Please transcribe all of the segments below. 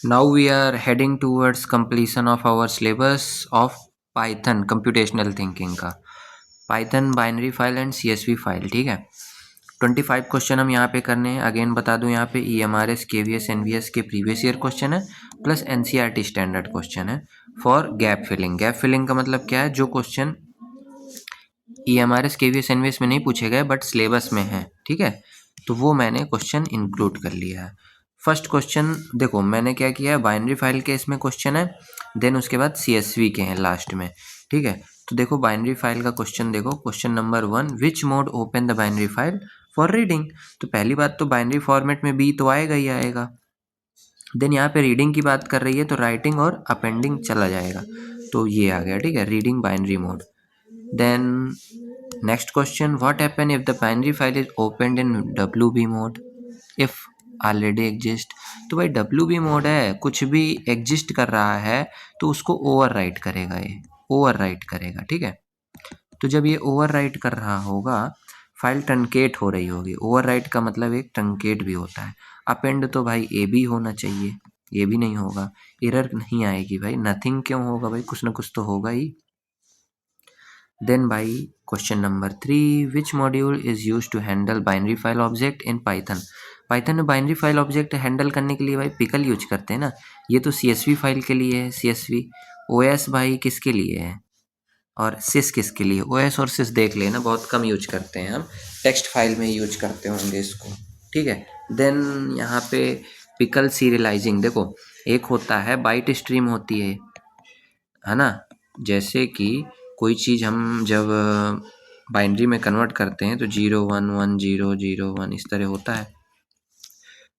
Now we are heading towards completion of our syllabus of Python computational thinking का Python binary file and CSV file, ठीक है। 25 question हम यहाँ पे करने हैं। अगेन बता दूँ, यहाँ पे EMRS KVS NVS के प्रीवियस ईयर क्वेश्चन है प्लस NCERT स्टैंडर्ड क्वेश्चन है for gap filling. Gap filling का मतलब क्या है, जो क्वेश्चन EMRS KVS NVS में नहीं पूछे गए बट सिलेबस में है, ठीक है, तो वो मैंने क्वेश्चन इंक्लूड कर लिया है। फर्स्ट क्वेश्चन देखो मैंने क्या किया है, बाइनरी फाइल के इसमें क्वेश्चन है, देन उसके बाद CSV के हैं लास्ट में, ठीक है। तो देखो बाइनरी फाइल का क्वेश्चन देखो, question number 1, which mode open the binary file for reading. तो पहली बात तो बाइनरी फॉर्मेट में बी तो आएगा ही आएगा। देन यहाँ पे रीडिंग की बात कर रही है तो राइटिंग और अपेंडिंग चला जाएगा, तो ये आ गया, ठीक है, reading binary mode. Then next question, what happen if the binary file is opened in WB mode if already exist. तो भाई WB मोड है, कुछ भी एग्जिस्ट कर रहा है तो उसको ओवरराइट करेगा, ये ओवरराइट करेगा, ठीक है। तो जब ये ओवरराइट कर रहा होगा, फाइल ट्रंकेट हो रही होगी। ओवरराइट का मतलब एक ट्रंकेट भी होता है। अपेंड तो भाई ए भी होना चाहिए, ये भी नहीं होगा, एरर नहीं आएगी भाई। नथिंग क्यों होगा भाई, कुछ ना कुछ तो होगा ही। देन भाई question number 3, which module is use to handle binary file object in Python. Python में बाइनरी फाइल ऑब्जेक्ट हैंडल करने के लिए भाई पिकल यूज करते हैं ना। ये तो CSV फाइल के लिए है, CSV। OS भाई किसके लिए है, और सिस किसके लिए। OS और सिस देख लेना, बहुत कम यूज करते हैं हम, टेक्स्ट फाइल में यूज करते होंगे इसको, ठीक है। देन यहाँ पे पिकल सीरियलाइजिंग देखो, एक होता है बाइट स्ट्रीम होती है ना। जैसे कि कोई चीज़ हम जब बाइनरी में कन्वर्ट करते हैं तो 0 1 1 0 0 1 इस तरह होता है।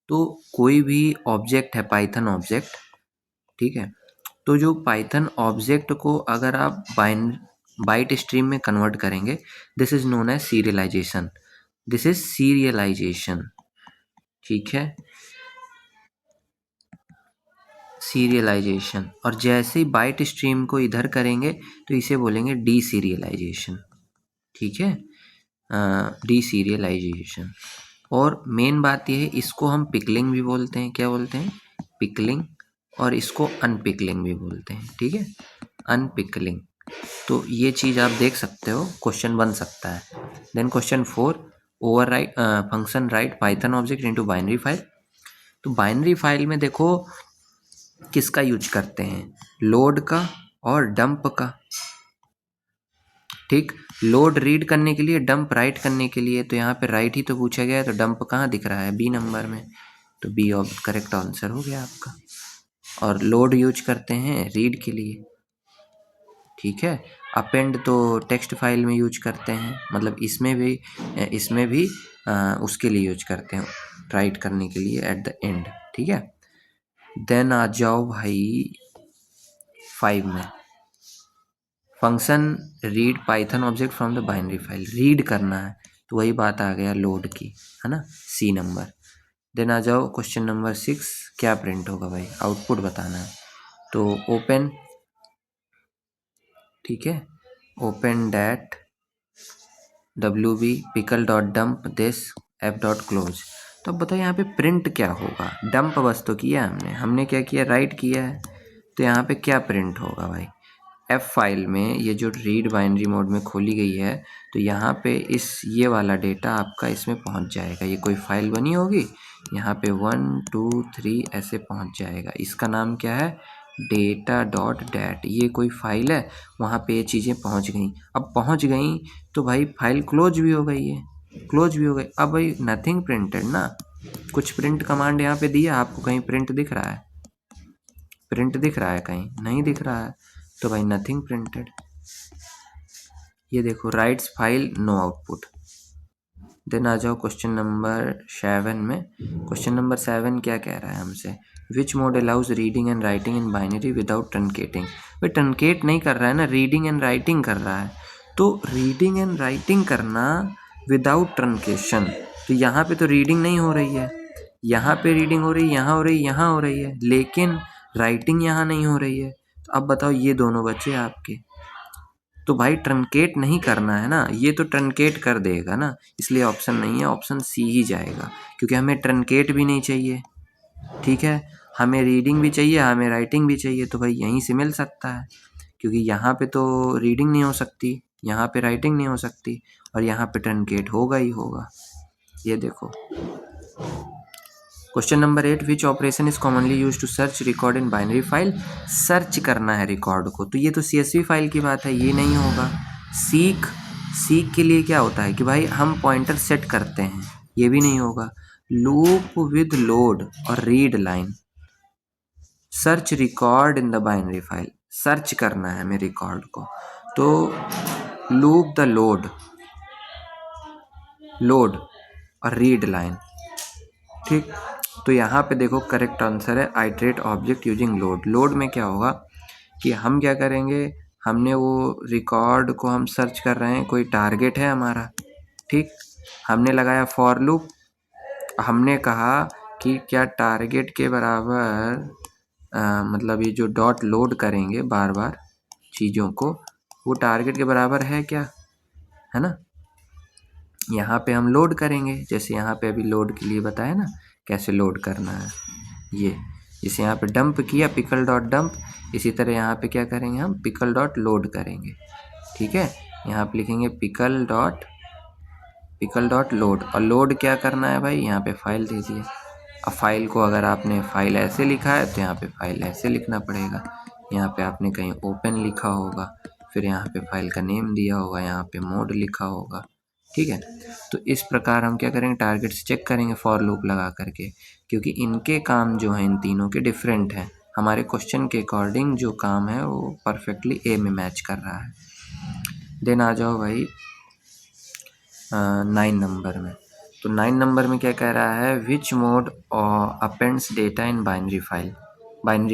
तो कोई भी ऑब्जेक्ट है पाइथन ऑब्जेक्ट, ठीक है, तो जो पाइथन ऑब्जेक्ट को अगर आप बाइट स्ट्रीम में कन्वर्ट करेंगे, this is known as serialization, this is serialization, ठीक है, सीरियलाइजेशन। और जैसे ही बाइट स्ट्रीम को इधर करेंगे तो इसे बोलेंगे डी सीरियलाइजेशन, ठीक है, डी सीरियलाइजेशन। और मेन बात यह है, इसको हम पिकलिंग भी बोलते हैं, क्या बोलते हैं, पिकलिंग, और इसको अनपिकलिंग भी बोलते हैं, ठीक है, अनपिकलिंग। तो ये चीज़ आप देख सकते हो, क्वेश्चन बन सकता है। Then question 4, overwrite function write Python object into binary file. तो बाइनरी फाइल में देखो किसका यूज करते हैं, लोड का और डंप का, ठीक। लोड रीड करने के लिए, डंप राइट करने के लिए। तो यहाँ पे राइट ही तो पूछा गया है, तो डंप कहाँ दिख रहा है, बी नंबर में, तो बी करेक्ट आंसर हो गया आपका। और लोड यूज करते हैं रीड के लिए, ठीक है। अपेंड तो टेक्स्ट फाइल में यूज करते हैं, मतलब इसमें भी उसके लिए यूज करते हैं, राइट करने के लिए एट द एंड, ठीक है। देन आ जाओ भाई 5 में, function read Python object from the binary file, read करना है, तो वही बात आ गया लोड की, है ना, सी नंबर। देन आ जाओ क्वेश्चन नंबर 6, क्या प्रिंट होगा भाई, आउटपुट बताना है। तो ओपन, ठीक है, open that WB pickle dot dump this F dot close. तो अब बताओ यहाँ पे प्रिंट क्या होगा, डंप बस तो किया हमने क्या किया, राइट किया है, तो यहाँ पे क्या प्रिंट होगा भाई। F फाइल में ये जो रीड बाइनरी मोड में खोली गई है, तो यहाँ पे ये वाला डेटा आपका इसमें पहुँच जाएगा। ये कोई फाइल बनी होगी, यहाँ पे 1 2 3 ऐसे पहुँच जाएगा। इसका नाम क्या है, डेटा डॉट डैट। ये कोई फाइल है, वहाँ पे ये चीज़ें पहुँच गई। अब पहुँच गई तो भाई फाइल क्लोज भी हो गई है, क्लोज भी हो गई। अब भाई नथिंग प्रिंटेड ना, कुछ प्रिंट कमांड यहाँ पे दिया आपको, कहीं प्रिंट दिख रहा है, प्रिंट दिख रहा है, कहीं नहीं दिख रहा है, तो भाई नथिंग प्रिंटेड। ये देखो writes file no output. Then आ जाओ क्वेश्चन नंबर 7 में। क्वेश्चन नंबर 7 क्या कह रहा है हमसे, which mode allows reading and writing in binary without truncating. भाई ट्रंकेट नहीं कर रहा है ना, रीडिंग एंड राइटिंग कर रहा है। तो रीडिंग एंड राइटिंग करना विदाउट ट्रंकेशन, तो यहाँ पे तो रीडिंग नहीं हो रही है, यहाँ पे रीडिंग हो रही है, यहाँ हो रही है, यहाँ हो रही है, लेकिन राइटिंग यहाँ नहीं हो रही है। तो अब बताओ ये दोनों बचे आपके, तो भाई ट्रंकेट नहीं करना है ना, ये तो ट्रंकेट कर देगा ना, इसलिए ऑप्शन नहीं है, ऑप्शन सी ही जाएगा, क्योंकि हमें ट्रंकेट भी नहीं चाहिए, ठीक है, हमें रीडिंग भी चाहिए, हमें राइटिंग भी चाहिए, तो भाई यहीं से मिल सकता है, क्योंकि यहाँ पे तो रीडिंग नहीं हो सकती, यहाँ पे राइटिंग नहीं हो सकती, और यहाँ पे ट्रंकेट होगा ही होगा। ये देखो question number 8, which operation is commonly use to search record in binary file. Search करना है रिकॉर्ड को, तो ये तो CSV फाइल की बात है, ये नहीं होगा। सीक, सीक के लिए क्या होता है कि भाई हम पॉइंटर सेट करते हैं, ये भी नहीं होगा। लूप विद लोड और read line. Search record in the binary file, search करना है हमें रिकॉर्ड को, तो लूप द लोड, लोड और रीड लाइन। ठीक, तो यहाँ पे देखो करेक्ट आंसर है iterate object using load. Load में क्या होगा कि हम क्या करेंगे, हमने वो रिकॉर्ड को हम सर्च कर रहे हैं, कोई टारगेट है हमारा, ठीक, हमने लगाया फॉर लूप, हमने कहा कि क्या टारगेट के बराबर मतलब ये जो डॉट लोड करेंगे बार बार चीज़ों को, वो टारगेट के बराबर है क्या, है ना। यहाँ पे हम लोड करेंगे, जैसे यहाँ पे अभी लोड के लिए बताया ना कैसे लोड करना है, ये जैसे यहाँ पे डंप किया पिकल डॉट डंप, इसी तरह यहाँ पे क्या करेंगे हम पिकल डॉट लोड करेंगे। ठीक है, यहाँ पे लिखेंगे पिकल डॉट लोड, और लोड क्या करना है भाई, यहाँ पे फाइल दे दिए। अब फाइल को अगर आपने फाइल ऐसे लिखा है तो यहाँ पे फाइल ऐसे लिखना पड़ेगा, यहाँ पे आपने कहीं ओपन लिखा होगा, फिर यहाँ पे फाइल का नेम दिया होगा, यहाँ पे मोड लिखा होगा। ठीक है, तो इस प्रकार हम क्या करेंगे, टारगेट से चेक करेंगे फॉर लूप लगा करके, क्योंकि इनके काम जो हैं इन तीनों के डिफरेंट हैं, हमारे क्वेश्चन के अकॉर्डिंग जो काम है वो परफेक्टली ए में मैच कर रहा है। देन आ जाओ भाई 9 नंबर में। तो 9 नंबर में क्या कह रहा है, which mode appends data in binary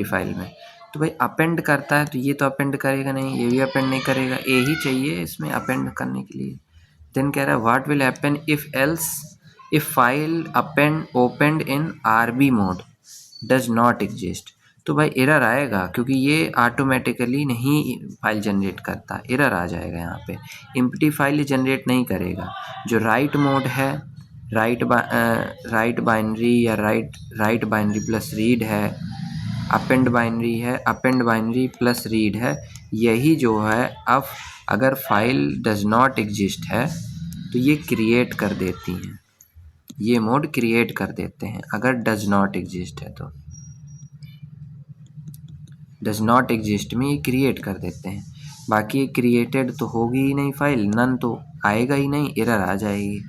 file में। तो भाई अपेंड करता है, तो ये तो अपेंड करेगा नहीं, ये भी अपेंड नहीं करेगा, ए ही चाहिए इसमें अपेंड करने के लिए। देन कह रहा है what will happen if else, if file append opened in RB mode does not exist. तो भाई एरर आएगा, क्योंकि ये ऑटोमेटिकली नहीं फाइल जनरेट करता, एरर आ जाएगा यहाँ पे, एम्प्टी फाइल जनरेट नहीं करेगा। जो राइट मोड है, राइट बाइनरी या राइट बाइनरी प्लस रीड है, अपेंड बाइनरी है, अपेंड बाइनरी प्लस रीड है, यही जो है अब अगर फाइल डज नॉट एग्जिस्ट है तो ये क्रिएट कर देती हैं, ये मोड क्रिएट कर देते हैं अगर डज नॉट एग्जिस्ट है तो। डज नॉट एग्जिस्ट में ये क्रिएट कर देते हैं, बाकी क्रिएटेड तो होगी ही नहीं फाइल, नन तो आएगा ही नहीं, एरर आ जाएगी।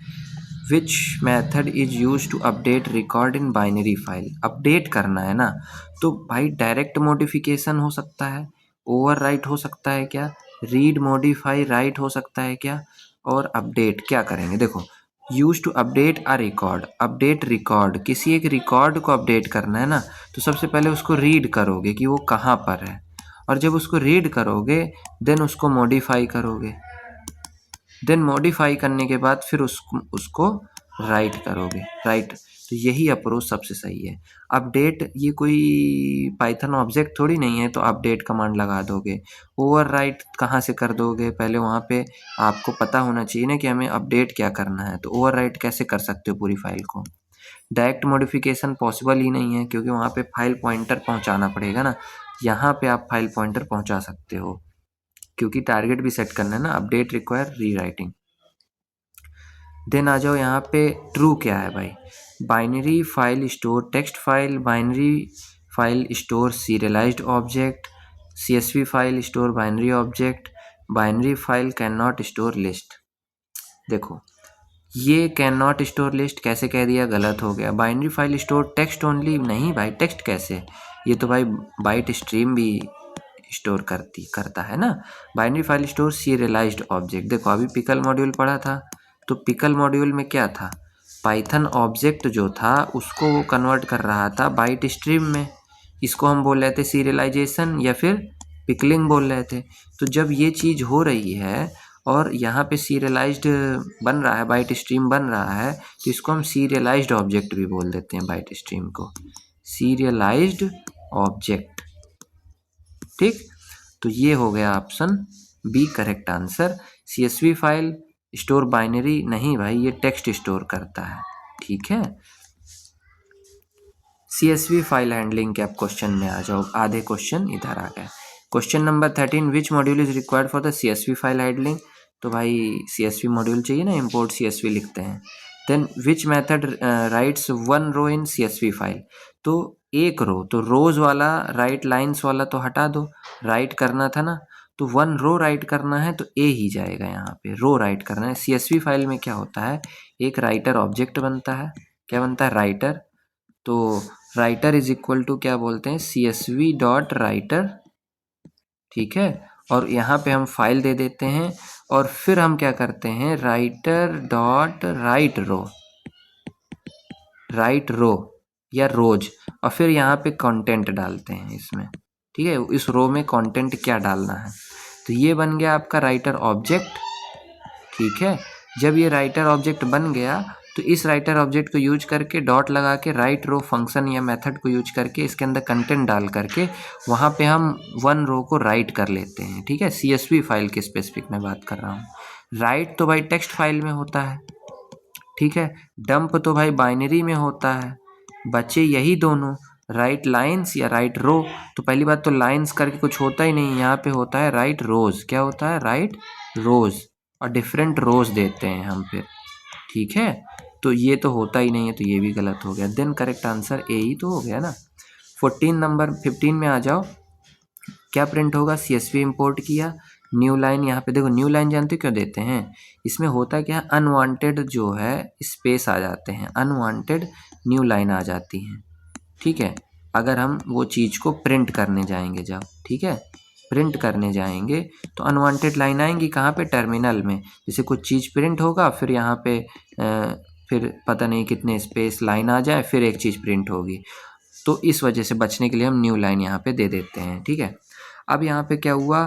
Which method is use to update record in binary file. Update करना है ना, तो भाई डायरेक्ट मॉडिफिकेशन हो सकता है, ओवर राइट हो सकता है क्या, रीड मॉडिफाई राइट हो सकता है क्या, और अपडेट क्या करेंगे, देखो use to update a record, update record, किसी एक रिकॉर्ड को अपडेट करना है ना, तो सबसे पहले उसको रीड करोगे कि वो कहाँ पर है, और जब उसको रीड करोगे देन उसको मॉडिफाई करोगे, देन मॉडिफाई करने के बाद फिर उसको राइट करोगे, राइट। तो यही अप्रोच सबसे सही है। अपडेट ये कोई पाइथन ऑब्जेक्ट थोड़ी नहीं है तो अपडेट कमांड लगा दोगे, ओवर राइट कहाँ से कर दोगे, पहले वहाँ पे आपको पता होना चाहिए ना कि हमें अपडेट क्या करना है, तो ओवर राइट कैसे कर सकते हो पूरी फाइल को। डायरेक्ट मॉडिफिकेशन पॉसिबल ही नहीं है, क्योंकि वहाँ पे फाइल पॉइंटर पहुँचाना पड़ेगा ना, यहाँ पे आप फाइल पॉइंटर पहुँचा सकते हो, क्योंकि टारगेट भी सेट करना है ना, अपडेट रिक्वायर री राइटिंग। देन आ जाओ यहाँ पे ट्रू क्या है भाई, binary file store text file, binary file store serialised object, CSV file store binary object, binary file can not store list. देखो ये कैन नॉट स्टोर लिस्ट कैसे कह दिया, गलत हो गया। Binary file store text only, नहीं भाई टेक्स्ट कैसे, ये तो भाई बाइट स्ट्रीम भी स्टोर करता है ना। Binary file store serialised object, देखो अभी पिकल मॉड्यूल पढ़ा था, तो पिकल मॉड्यूल में क्या था, पाइथन ऑब्जेक्ट जो था उसको वो कन्वर्ट कर रहा था बाइट स्ट्रीम में, इसको हम बोल रहे थे सीरियलाइजेशन या फिर पिकलिंग बोल रहे थे। तो जब ये चीज़ हो रही है और यहाँ पे सीरियलाइज्ड बन रहा है, बाइट स्ट्रीम बन रहा है, तो इसको हम सीरियलाइज्ड ऑब्जेक्ट भी बोल देते हैं, बाइट स्ट्रीम को सीरियलाइज्ड ऑब्जेक्ट। ठीक, तो ये हो गया option B correct answer. CSV file store binary नहीं भाई, ये टेक्स्ट स्टोर करता है। ठीक है, CSV फाइल हैंडलिंग के आप क्वेश्चन में आ जाओ, आधे क्वेश्चन इधर आ गए। Question number 13, which module is required for the CSV file handling. तो भाई CSV मॉड्यूल चाहिए ना, इम्पोर्ट CSV लिखते हैं। Then which method writes one row in CSV file. तो एक रो, तो रोज वाला राइट लाइन्स वाला तो हटा दो, राइट करना था ना, तो वन रो राइट करना है तो ए ही जाएगा, यहाँ पे रो राइट करना है। CSV फाइल में क्या होता है, एक राइटर ऑब्जेक्ट बनता है। क्या बनता है, राइटर। तो राइटर इज इक्वल टू क्या बोलते हैं, CSV डॉट राइटर, ठीक है। और यहाँ पे हम फाइल दे देते हैं और फिर हम क्या करते हैं, राइटर डॉट राइट रो, राइट रो या रोज, और फिर यहाँ पे कंटेंट डालते हैं इसमें, ठीक है। इस रो में कंटेंट क्या डालना है, तो ये बन गया आपका राइटर ऑब्जेक्ट, ठीक है। जब ये राइटर ऑब्जेक्ट बन गया तो इस राइटर ऑब्जेक्ट को यूज करके डॉट लगा के राइट रो फंक्शन या मेथड को यूज करके इसके अंदर कंटेंट डाल करके वहाँ पे हम वन रो को राइट कर लेते हैं, ठीक है। CSV फाइल के स्पेसिफिक मैं बात कर रहा हूँ। राइट तो भाई टेक्स्ट फाइल में होता है, ठीक है। डंप तो भाई बाइनरी में होता है। बचे यही दोनों, राइट लाइन्स या राइट रो। तो पहली बात तो लाइन्स करके कुछ होता ही नहीं, यहाँ पे होता है राइट रोज। क्या होता है, राइट रोज, और डिफरेंट रोज देते हैं हम फिर, ठीक है। तो ये तो होता ही नहीं है, तो ये भी गलत हो गया। देन करेक्ट आंसर ए ही तो हो गया ना। 15 में आ जाओ, क्या प्रिंट होगा, CSV इंपोर्ट किया, न्यू लाइन। यहाँ पे देखो न्यू लाइन जानते हो क्यों देते हैं, इसमें होता क्या है, अनवांटेड जो है स्पेस आ जाते हैं, अनवांटेड न्यू लाइन आ जाती हैं, ठीक है। अगर हम वो चीज़ को प्रिंट करने जाएंगे जब, ठीक है, प्रिंट करने जाएंगे तो अनवांटेड लाइन आएंगी कहाँ पे, टर्मिनल में। जैसे कुछ चीज़ प्रिंट होगा, फिर यहाँ पे फिर पता नहीं कितने स्पेस लाइन आ जाए, फिर एक चीज़ प्रिंट होगी। तो इस वजह से बचने के लिए हम न्यू लाइन यहाँ पे दे देते हैं, ठीक है। अब यहाँ पे क्या हुआ,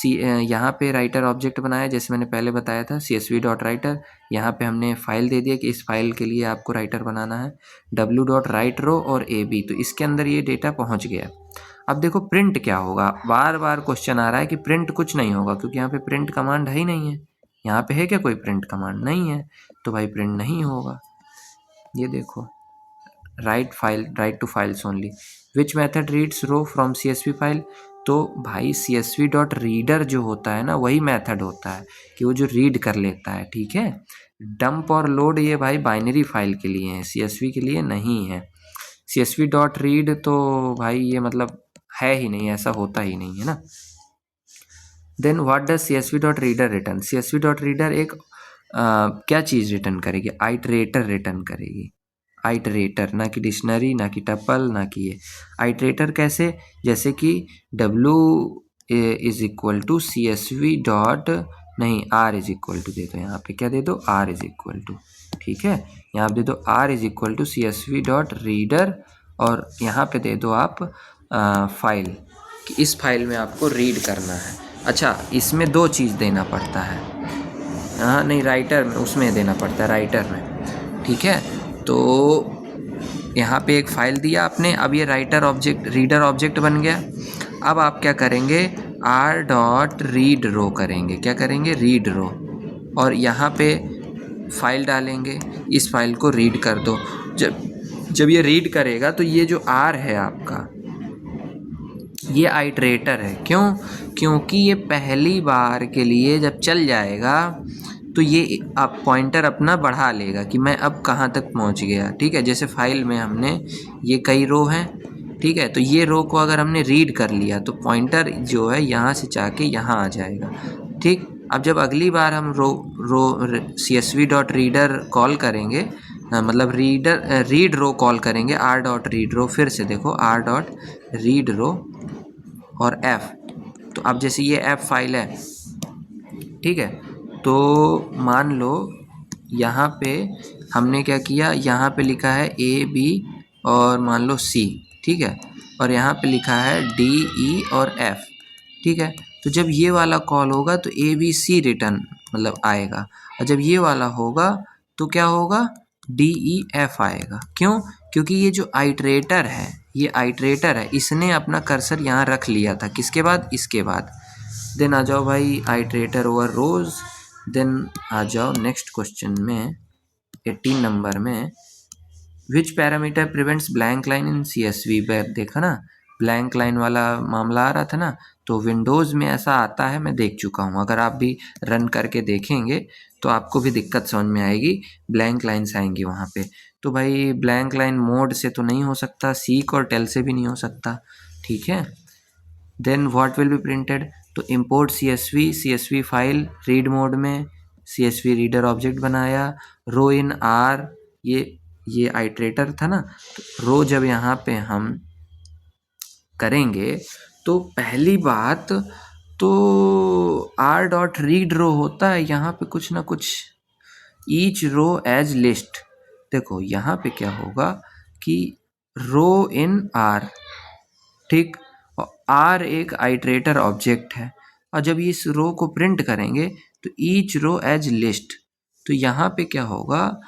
यहाँ पे राइटर ऑब्जेक्ट बनाया, जैसे मैंने पहले बताया था, CSV डॉट राइटर। यहाँ पे हमने फाइल दे दिया कि इस फाइल के लिए आपको राइटर बनाना है, W डॉट राइट रो और AB। तो इसके अंदर ये डेटा पहुँच गया। अब देखो प्रिंट क्या होगा, बार बार क्वेश्चन आ रहा है कि प्रिंट कुछ नहीं होगा, क्योंकि यहाँ पे प्रिंट कमांड है ही नहीं है। यहाँ पे है क्या कोई प्रिंट कमांड, नहीं है, तो भाई प्रिंट नहीं होगा। ये देखो, write to files only. Which method reads row from CSV file. तो भाई CSV डॉट रीडर जो होता है ना, वही मेथड होता है कि वो जो रीड कर लेता है, ठीक है। डंप और लोड ये भाई बाइनरी फाइल के लिए हैं, CSV के लिए नहीं है। CSV डॉट रीड तो भाई ये मतलब है ही नहीं, ऐसा होता ही नहीं है ना। Then what does CSV dot reader return. CSV dot reader एक क्या चीज़ रिटर्न करेगी, आइटरेटर रिटर्न करेगी। आइटरेटर, ना कि डिक्शनरी, ना कि टपल, ना कि ये। आइटरेटर कैसे, जैसे कि W is equal to CSV dot, नहीं R इज इक्वल टू दे दो, यहाँ पे क्या दे दो, R इज इक्वल टू, ठीक है। यहाँ पे दे दो R is equal to CSV dot reader, और यहाँ पे दे दो आप फाइल, कि इस फाइल में आपको रीड करना है। अच्छा, इसमें दो चीज़ देना पड़ता है, हाँ नहीं राइटर में, उसमें देना पड़ता है राइटर में, ठीक है। तो यहाँ पे एक फ़ाइल दिया आपने, अब ये राइटर ऑब्जेक्ट, रीडर ऑब्जेक्ट बन गया। अब आप क्या करेंगे, R डॉट रीड रो करेंगे। क्या करेंगे, रीड रो, और यहाँ पे फाइल डालेंगे, इस फाइल को रीड कर दो। जब ये रीड करेगा तो ये जो R है आपका, ये आइटरेटर है। क्यों, क्योंकि ये पहली बार के लिए जब चल जाएगा तो ये आप पॉइंटर अपना बढ़ा लेगा कि मैं अब कहाँ तक पहुँच गया, ठीक है। जैसे फाइल में हमने ये कई रो हैं, ठीक है, तो ये रो को अगर हमने रीड कर लिया तो पॉइंटर जो है यहाँ से जाके यहाँ आ जाएगा, ठीक। अब जब अगली बार हम CSV डॉट रीडर कॉल करेंगे, मतलब रीड रो कॉल करेंगे, R डॉट रीड रो, फिर से देखो R डॉट रीड रो और F। तो अब जैसे ये F फाइल है, ठीक है, तो मान लो यहाँ पे हमने क्या किया, यहाँ पे लिखा है A B और मान लो C, ठीक है, और यहाँ पे लिखा है D E और F, ठीक है। तो जब ये वाला कॉल होगा तो A B C रिटर्न मतलब आएगा, और जब ये वाला होगा तो क्या होगा, D E F आएगा। क्यों, क्योंकि ये जो आइटरेटर है, ये आइटरेटर है, इसने अपना कर्सर यहाँ रख लिया था, किसके बाद, इसके बाद। देन आ जाओ भाई आइटरेटर ओवर रोज। देन आ जाओ नेक्स्ट क्वेश्चन में 18 नंबर में, which parameter prevents blank line in CSV? देखा ना, ब्लैंक लाइन वाला मामला आ रहा था ना, तो विंडोज़ में ऐसा आता है, मैं देख चुका हूँ। अगर आप भी रन करके देखेंगे तो आपको भी दिक्कत समझ में आएगी, ब्लैंक लाइन्स आएंगी वहाँ पे। तो भाई ब्लैंक लाइन मोड से तो नहीं हो सकता, सीक और टेल से भी नहीं हो सकता, ठीक है। Then what will be printed? तो import CSV file read mode में, CSV रीडर ऑब्जेक्ट बनाया, रो इन आर, ये आइट्रेटर था ना, तो रो जब यहाँ पे हम करेंगे तो पहली बात तो आर डॉट रीड रो होता है यहाँ पे कुछ ना कुछ, ईच रो एज लिस्ट। देखो यहाँ पे क्या होगा कि रो इन आर, ठीक, और आर एक आइट्रेटर ऑब्जेक्ट है, और जब इस रो को प्रिंट करेंगे तो ईच रो एज लिस्ट, तो यहाँ पे क्या होगा,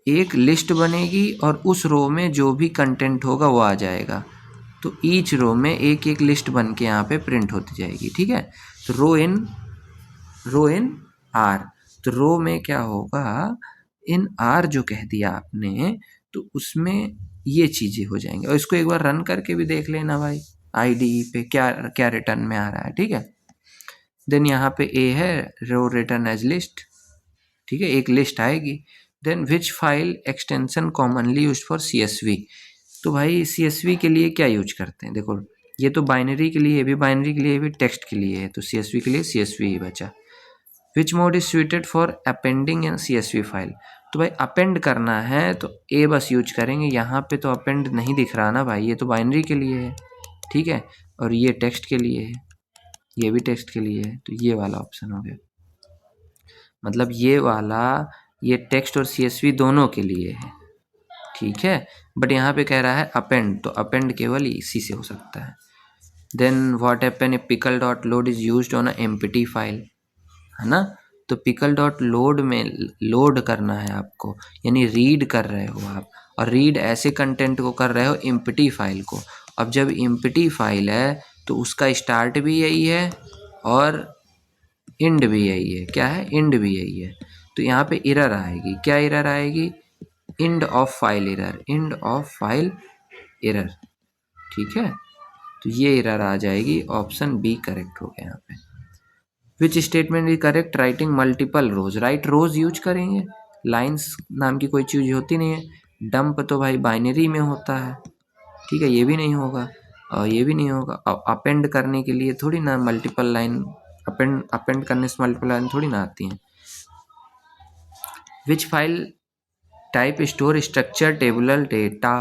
एक लिस्ट बनेगी और उस रो में जो भी कंटेंट होगा वो आ जाएगा। तो ईच रो में एक एक लिस्ट बन के यहाँ पे प्रिंट होती जाएगी, ठीक है। तो रो इन आर, तो रो में क्या होगा, इन आर जो कह दिया आपने, तो उसमें ये चीज़ें हो जाएंगी। और इसको एक बार रन करके भी देख लेना भाई, IDE पे क्या क्या रिटर्न में आ रहा है, ठीक है। देन यहाँ पे ए है, रो रिटर्न एज लिस्ट, ठीक है, एक लिस्ट आएगी। Then which file extension commonly use for CSV? तो भाई CSV के लिए क्या यूज करते हैं, देखो ये तो बाइनरी के लिए भी, बाइनरी के लिए भी, टेक्स्ट के लिए है, तो CSV के लिए CSV ही बचा। Which mode is suited for appending in CSV file? तो भाई अपेंड करना है तो ए बस यूज करेंगे, यहाँ पे तो अपेंड नहीं दिख रहा ना भाई, ये तो बाइनरी के लिए है, ठीक है, और ये टेक्स्ट के लिए है, ये भी टेक्स्ट के लिए है, तो ये वाला ऑप्शन हो गया। मतलब ये वाला, ये टेक्स्ट और CSV दोनों के लिए है, ठीक है। बट यहाँ पे कह रहा है अपेंड, तो अपेंड केवल इसी से हो सकता है। Then what happen if pickle dot load is used on a empty file, है ना। तो पिकल डॉट लोड में लोड करना है आपको, यानी रीड कर रहे हो आप, और रीड ऐसे कंटेंट को कर रहे हो एम्प्टी फाइल को। अब जब एम्प्टी फाइल है तो उसका स्टार्ट भी यही है और इंड भी यही है, क्या है, इंड भी यही है। तो यहाँ पे एरर आएगी, क्या एरर आएगी, end of file error, end of file error, ठीक है। तो ये एरर आ जाएगी, ऑप्शन बी करेक्ट हो गया यहाँ पे। Which statement is correct, writing multiple rows? Write rows use करेंगे, लाइंस नाम की कोई चीज़ होती नहीं है। डंप तो भाई बाइनरी में होता है, ठीक है, ये भी नहीं होगा और ये भी नहीं होगा। अपेंड करने के लिए थोड़ी ना मल्टीपल लाइन, अपेंड करने से मल्टीपल लाइन थोड़ी ना आती हैं। Which file type store structure tabular data?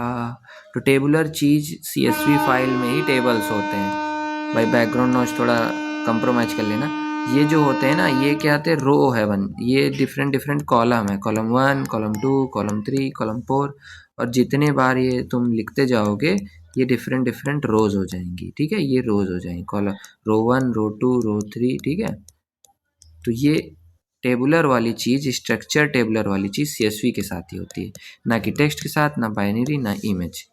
तो टेबुलर चीज़ CSV फाइल में ही टेबल्स होते हैं भाई। बैकग्राउंड नॉइज थोड़ा कंप्रोमाइज कर लेना। ये जो होते हैं ना, ये क्या आते हैं, रो है वन, ये डिफरेंट डिफरेंट कॉलम है, कॉलम 1, कॉलम 2, कॉलम 3, कॉलम 4, और जितने बार ये तुम लिखते जाओगे ये डिफरेंट डिफरेंट रोज हो जाएंगी, ठीक है, ये रोज हो जाएंगी, कॉलम रो 1, रो 2, रो 3, ठीक है। तो ये टेबुलर वाली चीज़, स्ट्रक्चर टेबुलर वाली चीज़ CSV के साथ ही होती है, ना कि टेक्स्ट के साथ, ना बाइनरी, ना image.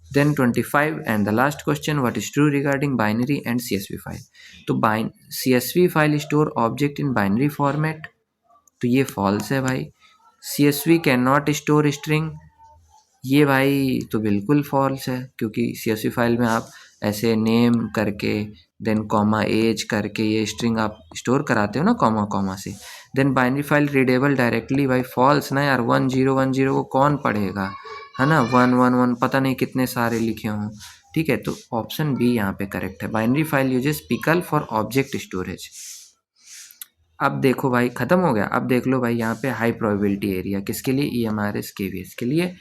Then 25 and the last question, what is true regarding binary and CSV file? तो CSV file store object in binary format, तो ये फॉल्स है भाई। CSV can not store string, ये भाई तो बिल्कुल फॉल्स है, क्योंकि CSV फाइल में आप ऐसे नेम करके देन कॉमा एज करके ये स्ट्रिंग आप स्टोर कराते हो ना, कॉमा कॉमा से। Then binary file readable directly, भाई फॉल्स ना यार, 1010 को कौन पढ़ेगा, है ना, 111 पता नहीं कितने सारे लिखे हों, ठीक है। तो ऑप्शन बी यहाँ पे करेक्ट है, binary file uses pickle for object storage. अब देखो भाई ख़त्म हो गया। अब देख लो भाई यहाँ पे हाई प्रोबेबिलिटी एरिया किसके लिए, EMRS KVS के लिए।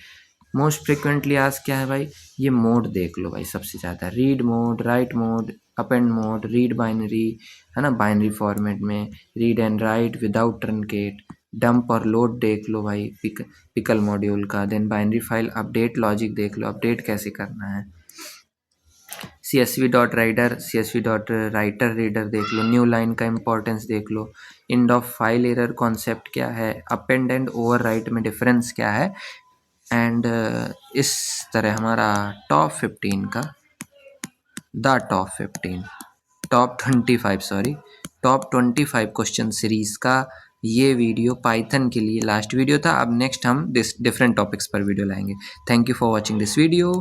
मोस्ट फ्रिक्वेंटली आज क्या है भाई, ये मोड देख लो भाई, सबसे ज़्यादा read mode, write mode, append mode, read binary, है ना, बाइनरी फॉर्मेट में, read and write without truncate, dump और लोड देख लो भाई, पिकल मॉड्यूल का। Then binary file update logic देख लो, अपडेट कैसे करना है। CSV dot reader, CSV dot writer reader देख लो, न्यू लाइन का इंपॉर्टेंस देख लो, end of file error concept क्या है, अपेंड एंड ओवर राइट में डिफरेंस क्या है। एंड इस तरह हमारा टॉप 15 का, the top 15, top 25 sorry, top 25 question series का ये वीडियो पाइथन के लिए लास्ट वीडियो था। अब नेक्स्ट हम डिफरेंट टॉपिक्स पर वीडियो लाएंगे। Thank you for watching this video.